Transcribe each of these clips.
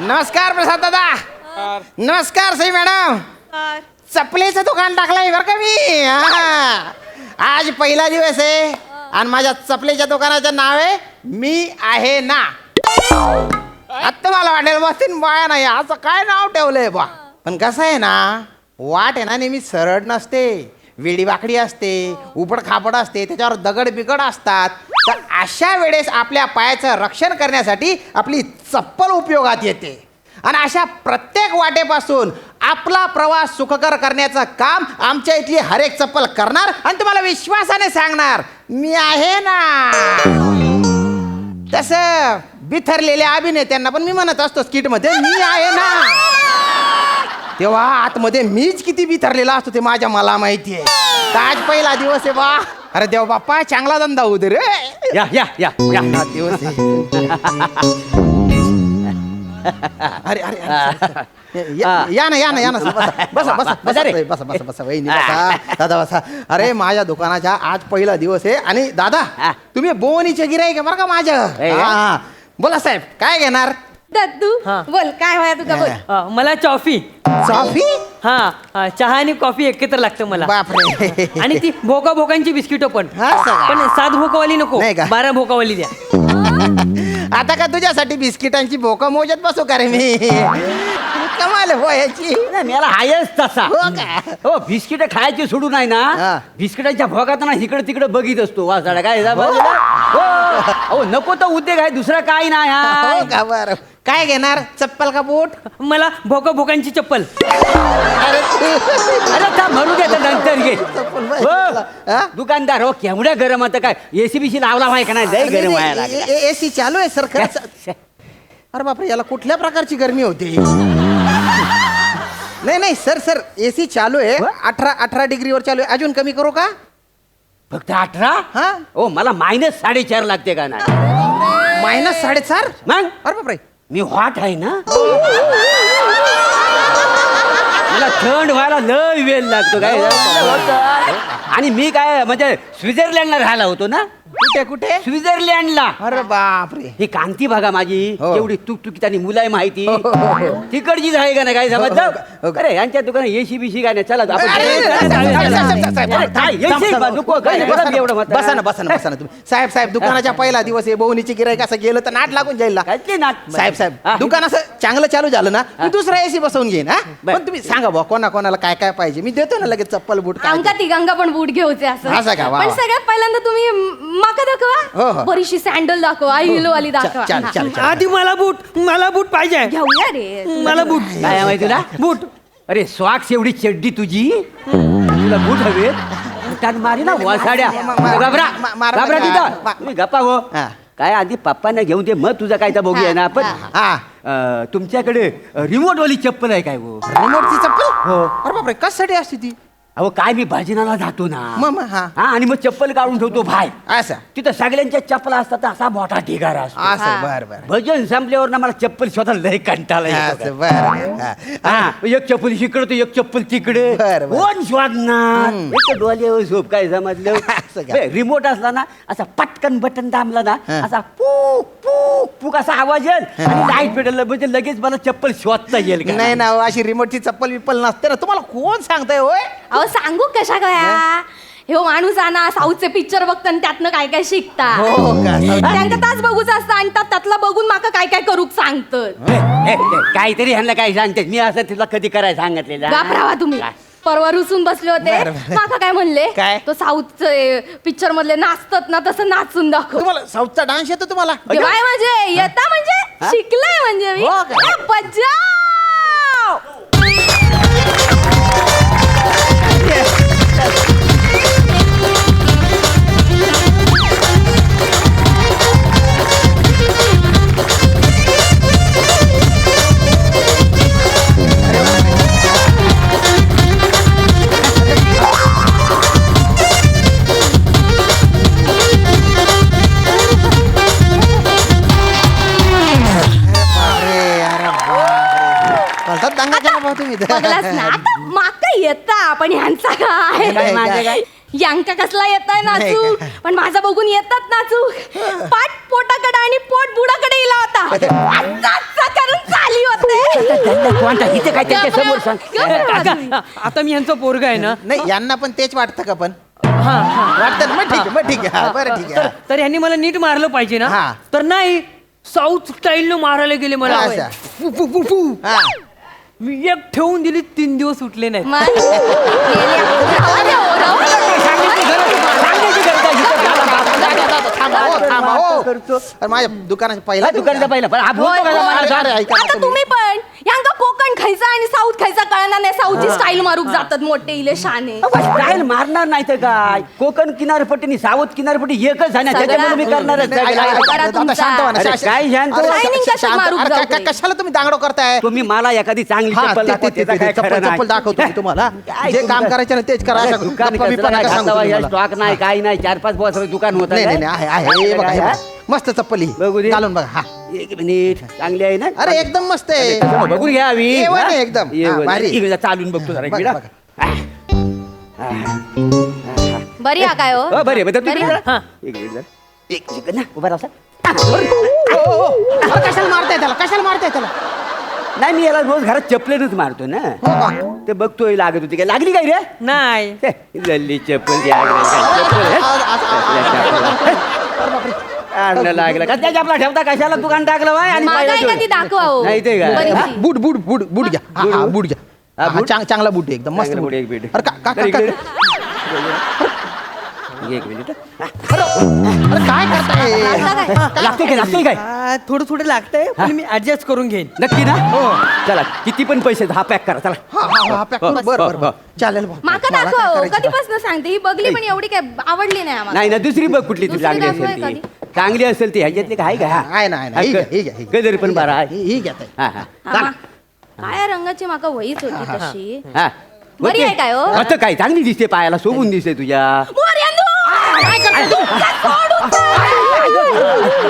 नमस्कार प्रसाद दादा. नमस्कार सई मॅडम. चपलेचं दुकान टाकलंय बरं का मी. आज पहिला दिवस आहे आणि माझ्या चपलेच्या दुकानाचं नाव आहे मी आहे ना. आता मला वाटेल बसतीन बाया नाही असं काय नाव ठेवलंय बा. पण कसं आहे ना, वाट आहे ना नेहमी सरळ नसते, वेडी वाकडी असते, उपड खापड असते, त्याच्यावर दगड बिगड असतात. तर अशा वेळेस आपल्या पायाचं रक्षण करण्यासाठी आपली चप्पल उपयोगात येते. आणि अशा प्रत्येक वाटेपासून आपला प्रवास सुखकर करण्याचं काम आमच्या इथली हर एक चप्पल करणार आणि तुम्हाला विश्वासाने सांगणार मी आहे ना. तसं बिथरलेल्या अभिनेत्यांना पण मी म्हणत असतो स्किटमध्ये मी आहे ना. तेव्हा आतमध्ये मीच किती बिथरलेला असतो ते मला माहिती आहे. आज पहिला दिवस आहे बा. अरे देव बाप्पा चांगला धंदा होऊ दे रे. या या या या हा दिवस आहे. अरे अरे या ना बसा वहिनी बसा. दादा बसा. अरे माझ्या दुकानाच्या आज पहिला दिवस आहे आणि दादा तुम्ही बोनीचे गिराईक आहे बरं का माझ्या. बोला साहेब काय घेणार. दद्दू बोल काय होया तुझा बोल. मला कॉफी. कॉफी. हा चहा आणि कॉफी एकत्र लागतं मला. बापरे. आणि ती भोकाभोकांची बिस्किटं पण. हा, सगळं. पण 7 भोकावाली नको, नाही का? 12 भोकावाली द्या. आता का तुझ्यासाठी बिस्किटांची भोका मोजत बसू का रे मी. कमाल हो याची. मला हायच तसा. हो का? हो बिस्किट खायची सोडून आहे हा. ना, बिस्किटांच्या भोगात ना इकडे तिकडे बघित असतो वासाडा काय हो नको तर उद्योग आहे दुसरा काय नाही. हो का बरं. काय घेणार चप्पल का बूट. मला भोकाभोकांची चप्पल. अरे का भरू घे नंतर घे. चप्पल हो. हा? दुकानदार हो केवढ्या गरम आता काय एसी बीसी लावला माहिती का नाही लय गरम व्हायला लागलं. एसी चालू आहे सर खरंच. अरे बापरे याला कुठल्या प्रकारची गरमी होते. नाही सर एसी चालू आहे. 18 डिग्रीवर चालू आहे. अजून कमी करू का. फक्त 18. हा हो मला -4.5 लागते का नाही. -4.5. मग अरे बापरे. मी हॉट आहे ना. मला थंड व्हायला लय वेळ लागतो काय. आणि मी काय म्हणजे स्वित्झर्लंडला राहायला होतो ना. कुठे स्वित्झर्लंडला. अरे बापरे. ही कांती बघा माझी हो. एवढी तुकतुकीत आणि मुलाय माहिती हो. तिकडचीच आहे का नाही काय हो. समजलं. अरे यांच्या दुकानात एसी बीसी काय नाही. चला आपण बसा ना तुम्ही. साहेब दुकानाच्या पहिला दिवस आहे. बहुनीची गिराईक असं गेलं तर नाट लागून जाईल ना. साहेब दुकान असं चांगलं चालू झालं ना मी दुसरा एसी बसवून घेईन. हा पण तुम्ही सांगा भाऊ कोणाला काय काय पाहिजे मी देतो ना लगेच चप्पल बूट. आमका तिघांगा पण बूट घेऊचे असं असं का? वा, पण वा. सगळ्यात पहिल्यांदा तुम्ही माका हो, दाखवा. हो. बरीचशी सँडल दाखवा. हिलो वाली दाखवा. चल. आधी मला बूट पाहिजे. घेऊया रे. मला बूट. काय आहे माहिती तुला बूट. अरे स्वाक्स एवढी चड्डी तुझी तुला बूट हवे मारी ना वासाड्या. घाबरा तिथं तुम्ही गप्पा हो. हा. काय आधी पप्पांना घेऊन ते मग तुझा काय बघूया ना आपण. तुमच्याकडे रिमोट वाली चप्पल आहे काय हो. रिमोटची चप्पल. हो. अरे बापरे कशासाठी असते ती. अहो काय मी भजनाला जातो ना. हा हा आणि मग चप्पल काढून ठेवतो भाई. असं तिथं सगळ्यांच्या चप्पला असतात असा मोठा ढिगारा असतो. असं बर भजन संपल्यावर ना मला चप्पल स्वतः लय कंटाळा येतो. असं बर. हा एक चप्पल इकडे तर एक चप्पल तिकडे. बरं, बरं. कोण शोधणार एक डोल्यावर झोप काय समजलं. असं का? रिमोट असला ना असा पटकन बटन दाबला ना हा. असा पूक पूक पूक असा आवाज येईल आणि लाईट पेटल म्हणजे लगेच मला चप्पल शोधता येईल का नाही ना हो, अशी रिमोटची चप्पल विप्पल नसते ना. तुम्हाला कोण सांगताय होय. अहो सांगू कशा काय हे माणूस ना साऊथचे पिक्चर बघता आणि त्यातनं काय काय शिकता. हो का? त्यांना तास बघूच असतं आणि त्यातला बघून माका काय काय करूक सांगतात. काहीतरी ह्यांना काय सांगते मी असं तुला कधी करायला सांगितलेलं. घाबरावा तुम्ही. परवा रुसून बसले होते. बरं, बरं. माका काय म्हणले काय? तो साऊथचे पिक्चर मधले नाचतात ना तसं नाचून दाखव. तुम्हाला साऊथचा डान्स येतो तुम्हाला. काय म्हणजे येता म्हणजे शिकलाय म्हणजे मी. हो का? ए, बजाव. दंगा केला भाऊ तुम्ही. बघलास ना आता माका येता पण ह्यांचा काय काय, काय? यांका कसला येताय नाचू नाही का? पण माझा बघून येतात नाचू पाठ पोटाकडे आणि पोट बुडाकडे इला होता आत्ता करून चाली होते इथे काय त्यांच्या समोर सांग काका आता मी यांचं पोरग आहे ना नाही यांना पण तेच वाटतं का पण हा हा वाटतं ना? मग ठीक आहे, मग ठीक आहे. हा, बरं ठीक आहे तर यांनी मला नीट मारलं पाहिजे ना हा. तर नाही साऊथ स्टाईलनं मारायला गेले मला अच्छा. फु, फु, फु, फु. हा. मी एक ठेवून दिली 3 दिवस उठले नाही थांबा, हो, थांबा, हो. करतो. अरे माझ्या दुकानाच्या पहिला दुकानचा पहिला पण हा बोलतो का मला? अरे, ऐका ना आता तुम्ही पण यांका कोकण खायचा आणि साऊथ खायचा कळणार नाही साऊथची स्टाईल मारूक जातात मोठे इले शाने स्टाईल मारणार नाही तर काय कोकण किनारपट्टी आणि सावध किनारपट्टी एकच आहे ना सगळ्या- त्याच्यामुळे मी करणारच नाही, नाही. ऐका, ऐका, करा आता तुमचा. शांत व्हा ना. अरे, काय शांत? अरे, Shining कसं शांत. मारूक अरे, जाऊ दे. कशाला तुम्ही दांगडो करताय तुम्ही मला एखादी चांगली हा, चप्पल ते- दाखवा, ते- ते- त्याचं काय ते- खरं चप्पल नाही. चप्पल दाखवतो मी तुम्हाला काय जे काम तुमचं? करायचं ना तेच करा अशा दुकान गप्पा बिप्पा नका सांगू तुम्ही मला. स्टॉक नाही काही नाही 4-5 बॉस दुकान होत नाही नाही नाही, आहे आहे हे बघा, हे बघा. मस्त चप्पल बघू ही दे. घालून बघा हा एक मिनिट चांगली आहे ना अरे एकदम मस्त आहे त्याच्यामुळे बघून घ्या हवी ये वर आहे एकदम. हा, भारी. इकडे चालून बघतो जरा बघा, इकडे. बघा. बरी आहे काय हो हो बरे बरं बरी तुम्ही आहे? जरा. एक मिनिट जरा. एक सेकंद ना उभा राहा हो, हो. अरे, कशाला मारताय त्याला कशाला मारताय त्याला नाही मी याला रोज घरात चपलेनच मारतो ना हो का? ते बघतोय लागत होती काय लागली काय रे नाही हे, लल्ली चप्पल ती आगली काय चप्पल हे? आणलं लागलं का त्याच्या आपला ठेवता कशाला दुकान टाकलं बाय आणि माझा पहिला आहे का तो- ती दाखवा हो नाही ते काय? बरीचशी. हा? बूट बूट बूट बूट घ्या हा, बूट, हा, बूट. बूट घ्या हा, हा, बूट? चांगला बूट आहे एकदम मस्त चांगला बूट बूट, एक मिनिट. अरे तर इकडे. एक मिनिट हा. अरे काय करताय लागला काय? लागतोय काय लागतोय काय थोडं थोडं लागतंय पण मी ऍडजस्ट करून घेईन नक्की ना चला किती पण पैसे हा पॅक करा चला हा हा हा पॅक करू. बरं बरं बरं. चालेल बुवा. माका मला दाखवा काय हो करायचं? कधीपासून सांगते ही बघली पण एवढी काय आवडली नाही आम्हाला नाही ना दुसरी बघ कुठली तरी दुसरी लागली दाखवा असेल ती एखादी. चांगली असेल ती ह्याच्यातली काय का आहे ना आहे ना ही घ्या, ही घ्या, ही घ्या. गजर पण बारा आहे ही घ्या ताई. हा हा हा, काय रंगाची माका वहीच होती तशी हा बरी आहे काय हो? आता काय चांगली दिसते पायाला शोभून दिसते तुझ्या मोरयांनो!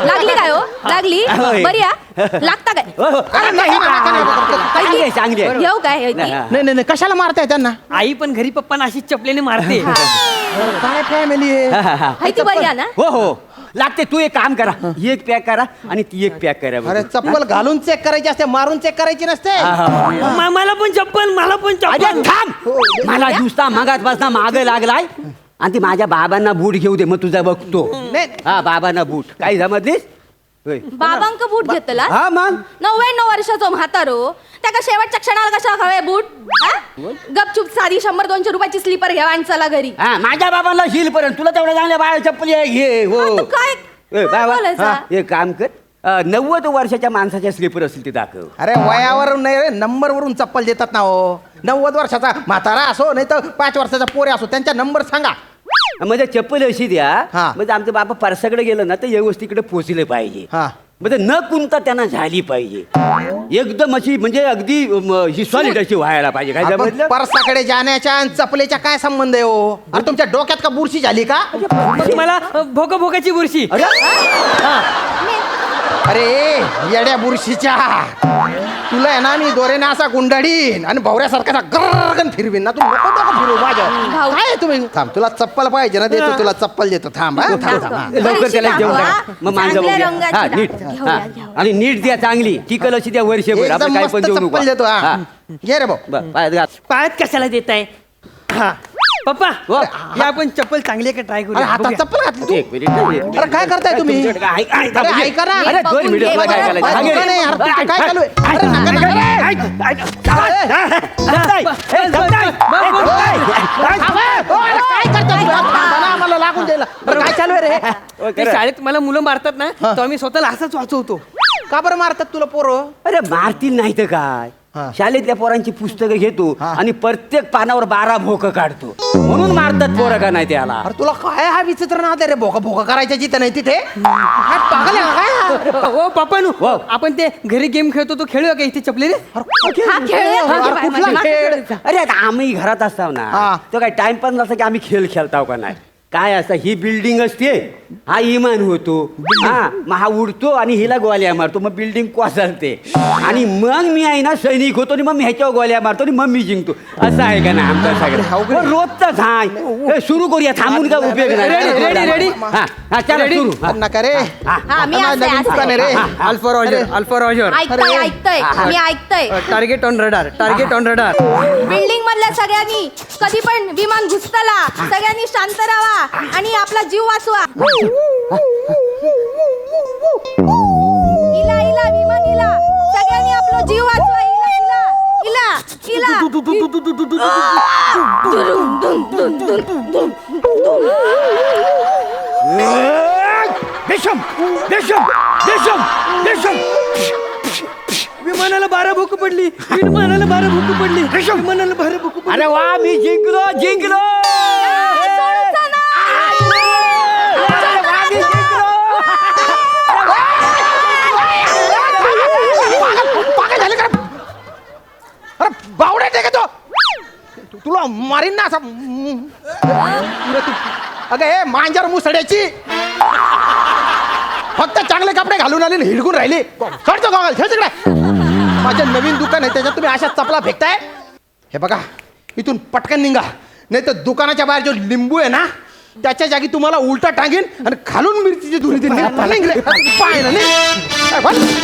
लागली काय हो लागली होय. बरी आहे लागता काय हो, हो. अरे, नका, नका, नका. चांगली आहे चांगली आहे येऊ काय येऊ नाही, ती? हा. नाही नाही नाही, कशाला मारताय त्यांना आई पण घरी पप्पांना अशीच चपलेने मारते काय फॅमिली आहे हा, हा, हा. हाय ती बरी आहे ना हो हो लागते तू एक काम करा ही एक पॅक करा आणि ती एक पॅक करा बघू. अरे चप्पल घालून चेक करायची असते मारून चेक करायची नसते हा, हा, हा. मला पण चप्पल मला पण अरे चप्पल थांब मला दुसरा मागात बसना माग लागलाय आणि ती माझ्या बाबांना बूट घेऊ दे मग तुझा बघतो नाही. हा बाबांना बूट काही जमतलीस होय. बाबांक बूट घेतला हा मग 99 वर्षाचो म्हातारो त्याका शेवटच्या क्षणाला कशा हवे बूट हा? गपचूप साधी 100-200 रुपयाची स्लीपर घ्यावा आणि चला घरी हा माझ्या बाबांना शील पर्यंत तुला तेवढ्या चांगल्या बाळा चप्पल घे हो हा, तर काय ए, बाबा बोलायचं? हा, एक काम कर 90 वर्षाच्या माणसाच्या स्लीपर असतील ते दाखव अरे वयावर नाही रे नंबर वरून चप्पल देतात ना हो 90 वर्षाचा म्हातारा असो नाही तर 5 वर्षाचा पोरे असो त्यांचा नंबर सांगा म्हणजे चप्पल अशी द्या हा. म्हणजे आमचं बाबा परसाकडे गेलं ना तर व्यवस्थितीकडे पोचले पाहिजे हा म्हणजे न कुंता त्यांना झाली पाहिजे एकदम अशी म्हणजे अगदी ही सॉलिड अशी व्हायला पाहिजे काय आपण समजलं परसाकडे जाण्याच्या आणि चपलेच्या काय संबंध आहे हो अरे तुमच्या डोक्यात का बुरशी झाली का मग मला भोकाची बुरशी अरे अरे येड्या बुरशीच्या तुला आहे ना मी दोरेने असा गुंडाळीन आणि भवऱ्यासारखा गरगन फिरवीन ना तू नको डोकं फिरवू माझ्या भाऊ. काय तुम्ही थांब तुला चप्पल पाहिजे ना देतो तुला चप्पल देतो थांब हा, थांब थांब हा. लवकर त्याला घेऊन दाखवा. टाका मग मांजर चांगल्या बघूया. रंगाची हा नीट दाखवा. हा. घेऊया, घेऊया. आणि नीट द्या चांगली टिकल अशी द्या वर्षभर आपण एकदम काय मस्त पण देऊ नको चप्पल देतो हा हा. घे रे भाऊ बरं, पायात घाल. पायात कशाला देत आहे हा पप्पा हो. या आपण चप्पल चांगली आहे का ट्राय अरे करू हातात चप्पल घातली तू एक मिनिट एक मिनिट. अरे काय करताय तुम्ही तुमच्याकडे काय- ऐक- ऐक- अरे ऐका ना. अरे दोन बघून मिनिट घे, तुला काय बघा. करायचं? काय सांग रे. दुकान आहे, यार, तुमचं काय चालू आहे? अरे नका, नका, नका. काय करता तुम्ही? थांबा ना, आम्हाला लागून द्यायला बरं, काय चालू आहे रे ते शाळेत मला मुलं मारतात ना तेव्हा मी स्वतःला असंच वाचवतो का बरं मारतात तुला पोरं अरे मारतील नाही तर काय हा. शाळेतल्या पोरांची पुस्तकं घेतो हा. आणि प्रत्येक पानावर 12 भोक काढतो म्हणून मारतात पोरं का नाही त्याला अरे तुला काय हा विचित्र नाद आहे रे भोका भोका करायच्या जिथं नाही तिथे काय पागल आहे का काय हो पप्पा नु हो. आपण ते घरी गेम खेळतो तो खेळूया का इथे चपलेने हा खेळ अरे कुठला खेळ अरे आता आम्ही घरात असताव हा. ना तो काय टाइमपास नसता की आम्ही खेळ खेळताव का नाही काय असतं ही बिल्डिंग असते हा इमान होतो हा मग हा उडतो आणि हिला गोळ्या मारतो मग बिल्डिंग कोसळते आणि मग मी आहे ना सैनिक होतो आणि मग मी ह्याच्यावर गोळ्या मारतो आणि मग मी जिंकतो असं आहे का ना आमचं सगळं रोजचाच आहे सुरू करूया थांबून का उपयोग नाही रेडी रेडी हा हा चला सुरू हा. नका रे हा मी असते, नवीन असते. दुकान आहे रे अल्फा रॉजर अल्फा रॉजर ऐकतोय ऐकतोय मी ऐकतोय target on radar target on radar building मधल्या सगळ्यांनी कधी पण विमान घुसताला सगळ्यांनी शांत राहा आणि आपला जीव वाचवा इला इला विमान इला सगळ्यांनी आपला जीव वाचवा इला इला इला इला देशम देशम देशम देशम विमानाला 12 भूक पडली विमानाला 12 भूक पडली विमानाला 12 भूक पडली अरे वा मी जिंकलो जिंकलो सोडूचा ना. पागल झाले का अरे बावडे का तो तुला मारीन ना असं अगं हे मांजर मुसड्याची फक्त चांगले कपडे घालून आले हिडकून राहिले चढतो गॉगल ठेव तिकडे माझं नवीन दुकान आहे त्याच्यात तुम्ही अशा चपला फेकताय हे बघा इथून पटकन निघा नाही तर दुकानाच्या बाहेर जो लिंबू आहे ना त्याच्या जागी तुम्हाला उलटा टांगेन आणि खालून मिरचीची धुरी दिली पाय ना नाही